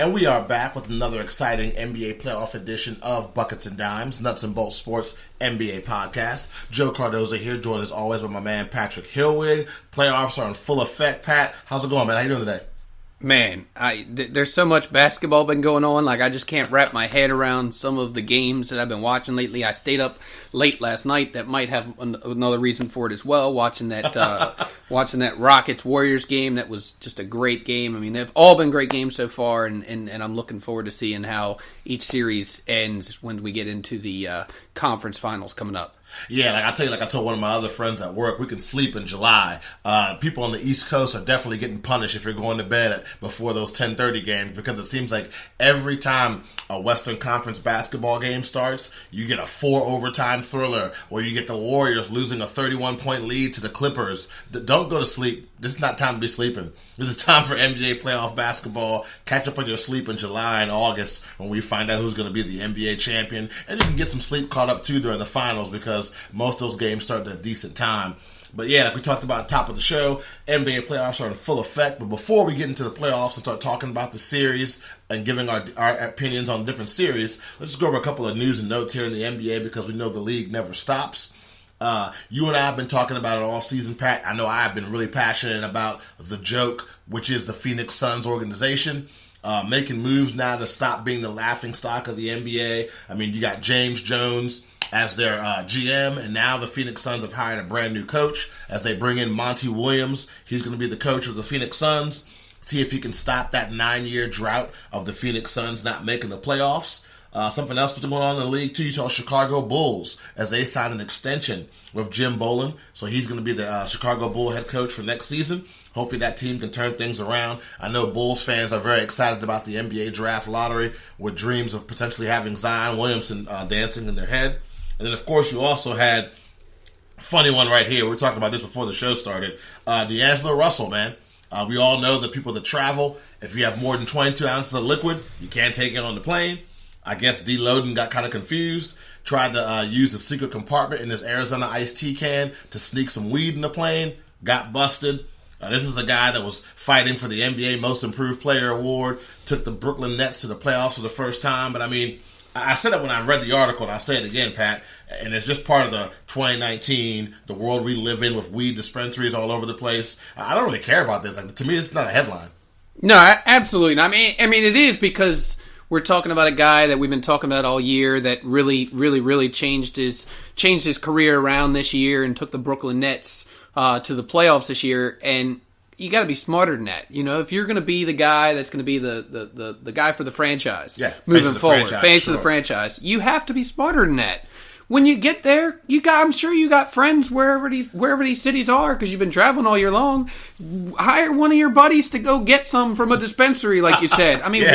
And we are back with another exciting NBA playoff edition of Buckets and Dimes, Nuts and Bolts Sports NBA podcast. Joe Cardoza here, joined as always by my man Patrick Hillwig. Playoffs are in full effect. Pat, how's it going, man? How you doing today? Man, there's so much basketball been going on. Like, I just can't wrap my head around some of the games that I've been watching lately. I stayed up late last night. That might have another reason for it as well. Watching that Rockets Warriors game. That was just a great game. I mean, they've all been great games so far, and I'm looking forward to seeing how each series ends when we get into the conference finals coming up. Yeah, like I told one of my other friends at work, we can sleep in July. People on the East Coast are definitely getting punished if you're going to bed before those 10:30 games, because it seems like every time a Western Conference basketball game starts, you get a 4 overtime thriller, or you get the Warriors losing a 31-point lead to the Clippers. Don't go to sleep. This is not time to be sleeping. This is time for NBA playoff basketball. Catch up on your sleep in July and August when we find out who's going to be the NBA champion. And you can get some sleep caught up too during the finals, because most of those games start at a decent time. But yeah, like we talked about at the top of the show, NBA playoffs are in full effect. But before we get into the playoffs and start talking about the series and giving our opinions on different series, let's just go over a couple of news and notes here in the NBA, because we know the league never stops. You and I have been talking about it all season, Pat. I know I've been really passionate about the joke, which is the Phoenix Suns organization. Making moves now to stop being the laughingstock of the NBA. I mean, you got James Jones as their GM, and now the Phoenix Suns have hired a brand new coach as they bring in Monty Williams. He's going to be the coach of the Phoenix Suns. See if he can stop that 9-year drought of the Phoenix Suns not making the playoffs. Something else was going on in the league too. You saw Chicago Bulls as they signed an extension with Jim Ballin, so he's going to be the Chicago Bull head coach for next season. Hopefully that team can turn things around. I know Bulls fans are very excited about the NBA draft lottery, with dreams of potentially having Zion Williamson dancing in their head. And then, of course, you also had a funny one right here. We were talking about this before the show started. D'Angelo Russell, man. We all know that people that travel, if you have more than 22 ounces of liquid, you can't take it on the plane. I guess D. Loden got kind of confused, tried to use a secret compartment in his Arizona iced tea can to sneak some weed in the plane, got busted. This is a guy that was fighting for the NBA Most Improved Player award, took the Brooklyn Nets to the playoffs for the first time. But I mean, I said it when I read the article, and I'll say it again, Pat, and it's just part of the 2019, the world we live in with weed dispensaries all over the place. I don't really care about this. Like, to me, it's not a headline. No, absolutely not. I mean, it is, because we're talking about a guy that we've been talking about all year that really changed his career around this year and took the Brooklyn Nets to the playoffs this year. And you got to be smarter than that. You know, if you're going to be the guy that's going to be the guy for the franchise, moving forward, face of the franchise, you have to be smarter than that. When you get there, I'm sure you got friends wherever these cities are, because you've been traveling all year long. Hire one of your buddies to go get some from a dispensary, like you said. I mean,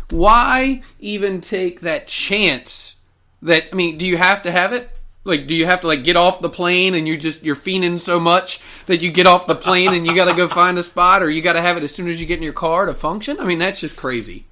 why even take that chance? Do you have to have it? Like, do you have to get off the plane and you're fiending so much that you get off the plane and you got to go find a spot, or you got to have it as soon as you get in your car to function? I mean, that's just crazy.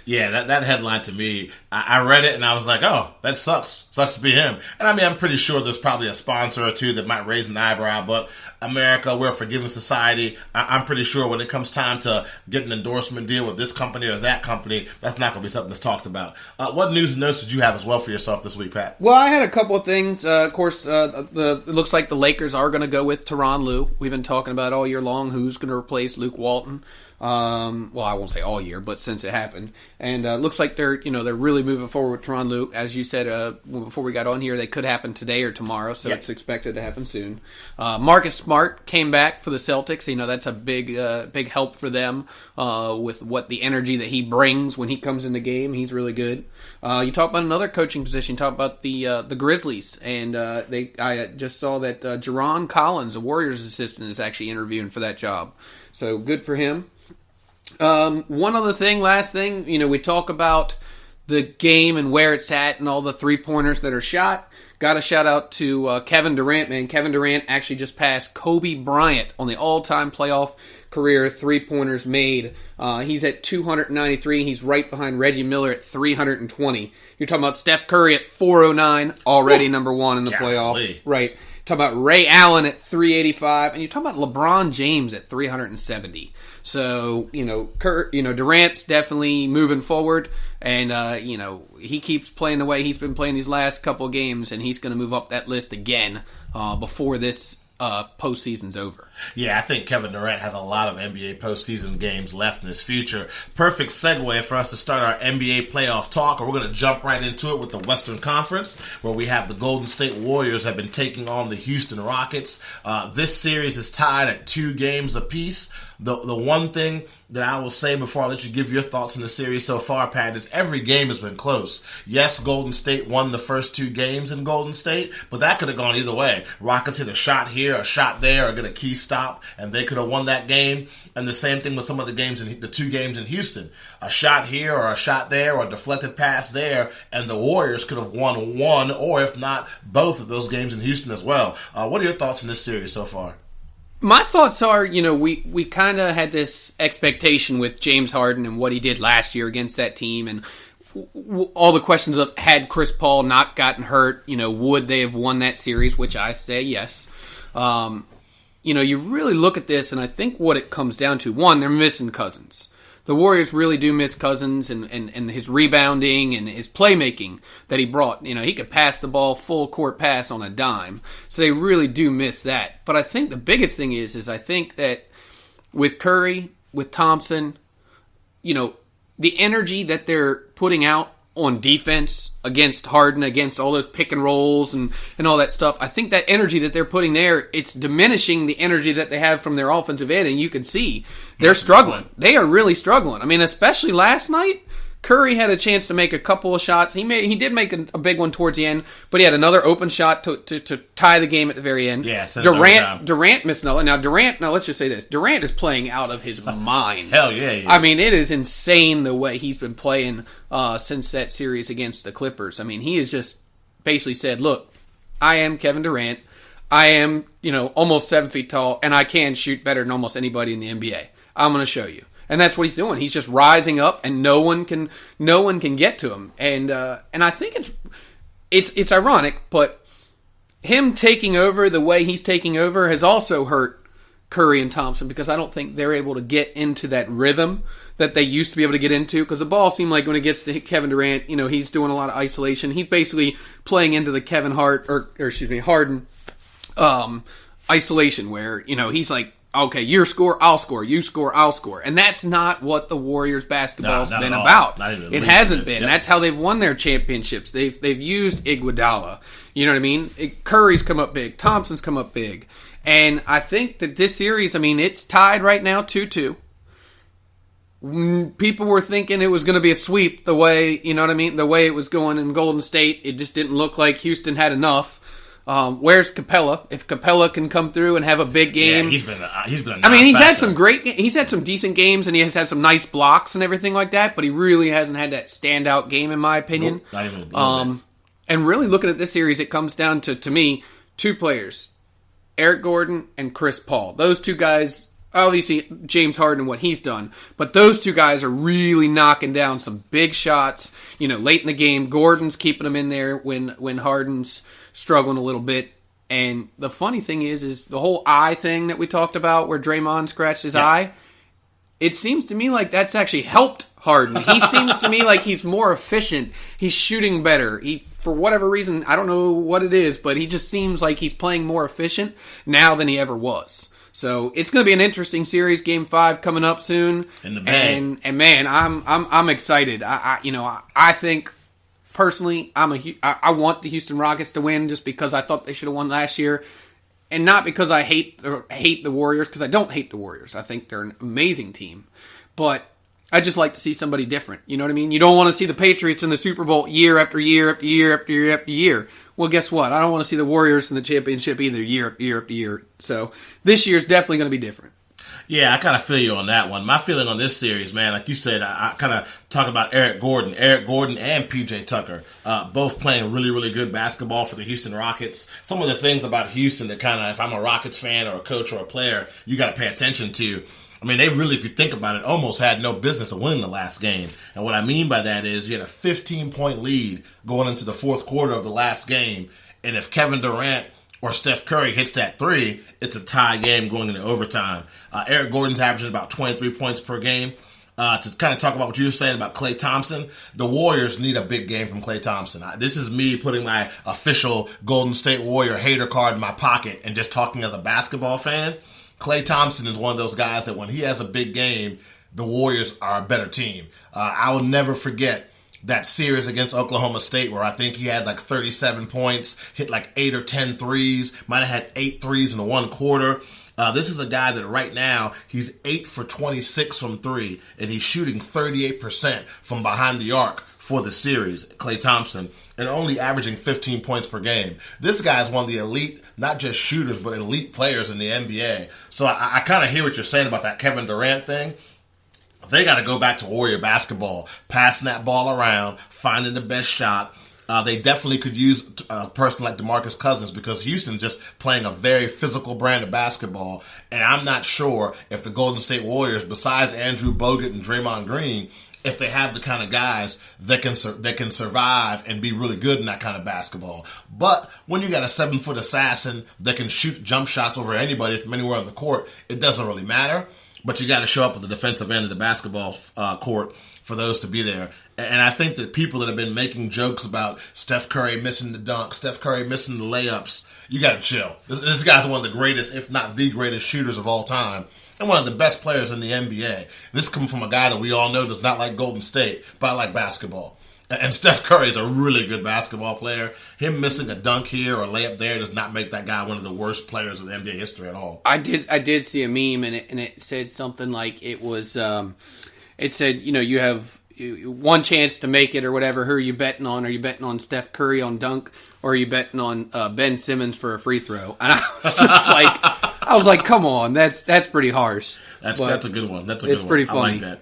Yeah, that headline to me, I read it and I was like, oh, that sucks. Sucks to be him. And I mean, I'm pretty sure there's probably a sponsor or two that might raise an eyebrow, but America, we're a forgiving society. I'm pretty sure when it comes time to get an endorsement deal with this company or that company, that's not going to be something that's talked about. What news and notes did you have as well for yourself this week, Pat? Well, I had a couple of things. Of course, it looks like the Lakers are going to go with Tyronn Lue. We've been talking about all year long who's going to replace Luke Walton. Well, I won't say all year, but since it happened, and looks like they're really moving forward with Tyronn Lue. As you said before we got on here, they could happen today or tomorrow, so It's expected to happen soon. Marcus Smart came back for the Celtics. That's a big help for them with what the energy that he brings when he comes in the game. He's really good. You talk about another coaching position. Talk about the Grizzlies, and I just saw that Jerron Collins, a Warriors assistant, is actually interviewing for that job. So good for him. One other thing, last thing, we talk about the game and where it's at and all the three-pointers that are shot. Got a shout out to Kevin Durant, man. Kevin Durant actually just passed Kobe Bryant on the all-time playoff career three-pointers made. He's at 293. He's right behind Reggie Miller at 320. You're talking about Steph Curry at 409, already number one in the playoffs. Right. talk about Ray Allen at 385, and you talk about LeBron James at 370. So, Durant's definitely moving forward, and, he keeps playing the way he's been playing these last couple of games, and he's going to move up that list again before this postseason's over. Yeah, I think Kevin Durant has a lot of NBA postseason games left in his future. Perfect segue for us to start our NBA playoff talk. We're going to jump right into it with the Western Conference, where we have the Golden State Warriors have been taking on the Houston Rockets. This series is tied at 2 games apiece. The one thing that I will say before I let you give your thoughts on the series so far, Pat, is every game has been close. Yes, Golden State won the first 2 games in Golden State, but that could have gone either way. Rockets hit a shot here, a shot there, or get a key stop, and they could have won that game. And the same thing with some of the games in the 2 games in Houston. A shot here or a shot there or a deflected pass there, and the Warriors could have won one, or if not, both of those games in Houston as well. What are your thoughts on this series so far? My thoughts are, we kind of had this expectation with James Harden and what he did last year against that team, and all the questions of had Chris Paul not gotten hurt, would they have won that series, which I say yes. You really look at this, and I think what it comes down to, one, they're missing Cousins. The Warriors really do miss Cousins and his rebounding and his playmaking that he brought. He could pass the ball, full court pass on a dime. So they really do miss that. But I think the biggest thing is I think that with Curry, with Thompson, the energy that they're putting out on defense against Harden, against all those pick and rolls and all that stuff, I think that energy that they're putting there, it's diminishing the energy that they have from their offensive end, and you can see they're struggling. They are really struggling. I mean, especially last night, Curry had a chance to make a couple of shots. He did make a big one towards the end, but he had another open shot to tie the game at the very end. Yeah, Durant missed another. Now let's just say this: Durant is playing out of his mind. Hell yeah! He is. I mean, it is insane the way he's been playing since that series against the Clippers. I mean, he has just basically said, "Look, I am Kevin Durant. I am almost 7 feet tall, and I can shoot better than almost anybody in the NBA. I'm going to show you." And that's what he's doing. He's just rising up, and no one can get to him. And I think it's ironic, but him taking over the way he's taking over has also hurt Curry and Thompson, because I don't think they're able to get into that rhythm that they used to be able to get into. Because the ball seemed like when it gets to Kevin Durant, he's doing a lot of isolation. He's basically playing into the Harden isolation, where he's like, okay, you score, I'll score. You score, I'll score. And that's not what the Warriors basketball's been about. It hasn't been. Yep. That's how they've won their championships. They've used Iguodala. You know what I mean? Curry's come up big. Thompson's come up big. And I think that this series, it's tied right now 2-2. People were thinking it was going to be a sweep the way, the way it was going in Golden State. It just didn't look like Houston had enough. Where's Capella? If Capella can come through and have a big game, yeah, he's been. He's had some he's had some decent games, and he has had some nice blocks and everything like that. But he really hasn't had that standout game, in my opinion. Nope, not even a bit. And really looking at this series, it comes down to me, 2 players, Eric Gordon and Chris Paul. Those 2 guys. Obviously, James Harden and what he's done, but those 2 guys are really knocking down some big shots. Late in the game, Gordon's keeping them in there when Harden's struggling a little bit. And the funny thing is the whole eye thing that we talked about, where Draymond scratched his eye. It seems to me like that's actually helped Harden. He seems to me like he's more efficient. He's shooting better. For whatever reason, I don't know what it is, but he just seems like he's playing more efficient now than he ever was. So it's going to be an interesting series. Game 5 coming up soon. In the bag. And man, I'm excited. I think personally, I want the Houston Rockets to win, just because I thought they should have won last year, and not because I hate the Warriors, because I don't hate the Warriors. I think they're an amazing team, but I just like to see somebody different. You know what I mean? You don't want to see the Patriots in the Super Bowl year after year after year after year after year. Well, guess what? I don't want to see the Warriors in the championship either year after year after year. So this year's definitely going to be different. Yeah, I kind of feel you on that one. My feeling on this series, man, like you said, I kind of talk about Eric Gordon and PJ Tucker, both playing really, really good basketball for the Houston Rockets. Some of the things about Houston that kind of, if I'm a Rockets fan or a coach or a player, you got to pay attention to. I mean, they really, if you think about it, almost had no business of winning the last game. And what I mean by that is you had a 15-point lead going into the fourth quarter of the last game. And if Kevin Durant or Steph Curry hits that three, it's a tie game going into overtime. Eric Gordon's averaging about 23 points per game. To kind of talk about what you were saying about Klay Thompson, the Warriors need a big game from Klay Thompson. This is me putting my official Golden State Warrior hater card in my pocket and just talking as a basketball fan. Klay Thompson is one of those guys that when he has a big game, the Warriors are a better team. I will never forget that series against Oklahoma State where I think he had like 37 points, hit like 8 or 10 threes, might have had 8 threes in the one quarter. This is a guy that right now, he's 8 for 26 from 3, and he's shooting 38% from behind the arc for the series, Klay Thompson, and only averaging 15 points per game. This guy is one of the elite, not just shooters, but elite players in the NBA. So I kind of hear what you're saying about that Kevin Durant thing. They got to go back to Warrior basketball, passing that ball around, finding the best shot. They definitely could use a person like DeMarcus Cousins because Houston's just playing a very physical brand of basketball. And I'm not sure if the Golden State Warriors, besides Andrew Bogut and Draymond Green, if they have the kind of guys that can survive and be really good in that kind of basketball. But when you got a 7-foot assassin that can shoot jump shots over anybody from anywhere on the court, it doesn't really matter. But you got to show up at the defensive end of the basketball court for those to be there. And I think that people that have been making jokes about Steph Curry missing the dunk, Steph Curry missing the layups, you got to chill. This guy's one of the greatest, if not the greatest shooters of all time, and one of the best players in the NBA. This comes from a guy that we all know does not like Golden State, but I like basketball. And Steph Curry is a really good basketball player. Him missing a dunk here or a layup there does not make that guy one of the worst players in NBA history at all. I did see a meme and it said something like it was. It said, you have one chance to make it or whatever. Who are you betting on? Are you betting on Steph Curry on dunk, or are you betting on Ben Simmons for a free throw? And I was like, come on, that's pretty harsh. That's a good one. That's a good one. It's pretty funny. I like that.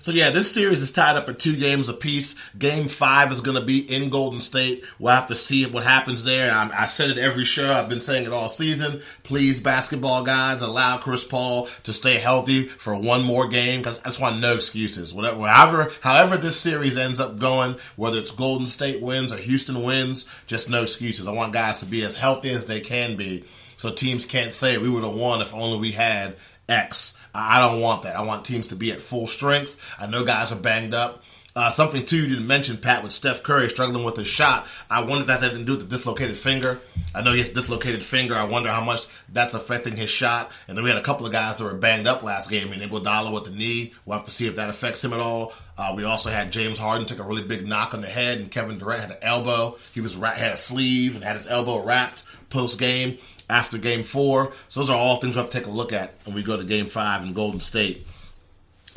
So yeah, this series is tied up at 2 games apiece. Game 5 is going to be in Golden State. We'll have to see what happens there. I said it every show. I've been saying it all season. Please, basketball gods, allow Chris Paul to stay healthy for one more game because I just want no excuses. However this series ends up going, whether it's Golden State wins or Houston wins, just no excuses. I want guys to be as healthy as they can be so teams can't say we would have won if only we had X. I don't want that. I want teams to be at full strength. I know guys are banged up. Something, too, you didn't mention, Pat, with Steph Curry struggling with his shot. I wonder if that had to do with the dislocated finger. I know he has a dislocated finger. I wonder how much that's affecting his shot. And then we had a couple of guys that were banged up last game. And Iguodala with the knee. We'll have to see if that affects him at all. We also had James Harden take a really big knock on the head. And Kevin Durant had an elbow. He had a sleeve and had his elbow wrapped post-game. After Game 4. So those are all things we have to take a look at when we go to Game 5 in Golden State.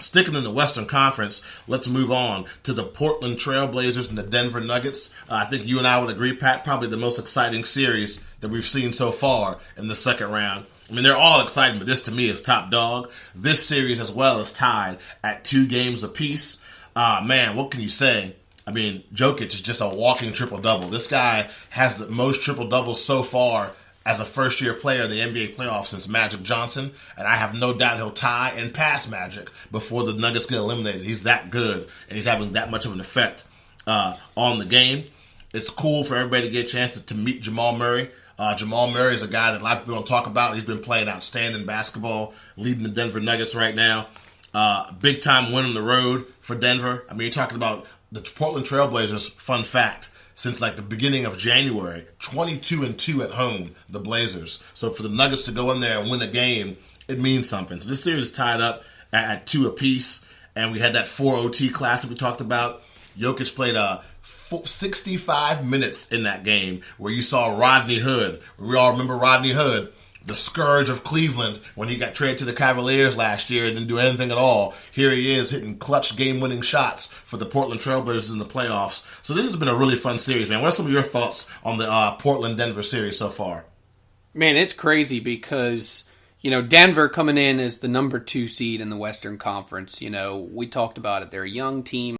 Sticking in the Western Conference, let's move on to the Portland Trail Blazers and the Denver Nuggets. I think you and I would agree, Pat, probably the most exciting series that we've seen so far in the second round. I mean, they're all exciting, but this to me is top dog. This series as well is tied at 2 games apiece. Man, what can you say? I mean, Jokic is just a walking triple-double. This guy has the most triple-doubles so far as a first-year player in the NBA playoffs since Magic Johnson, and I have no doubt he'll tie and pass Magic before the Nuggets get eliminated. He's that good, and he's having that much of an effect on the game. It's cool for everybody to get a chance to meet Jamal Murray. Jamal Murray is a guy that a lot of people don't talk about. He's been playing outstanding basketball, leading the Denver Nuggets right now. Big-time win on the road for Denver. I mean, you're talking about the Portland Trail Blazers, fun fact. Since like the beginning of January, 22-2 at home, the Blazers. So for the Nuggets to go in there and win a game, it means something. So this series is tied up at 2 apiece, and we had that 4 OT class that we talked about. Jokic played 65 minutes in that game where you saw Rodney Hood. We all remember Rodney Hood, the scourge of Cleveland when he got traded to the Cavaliers last year and didn't do anything at all. Here he is hitting clutch game-winning shots for the Portland Trail Blazers in the playoffs. So this has been a really fun series, man. What are some of your thoughts on the Portland-Denver series so far? Man, it's crazy because, Denver coming in as the number 2 seed in the Western Conference. We talked about it. They're a young team.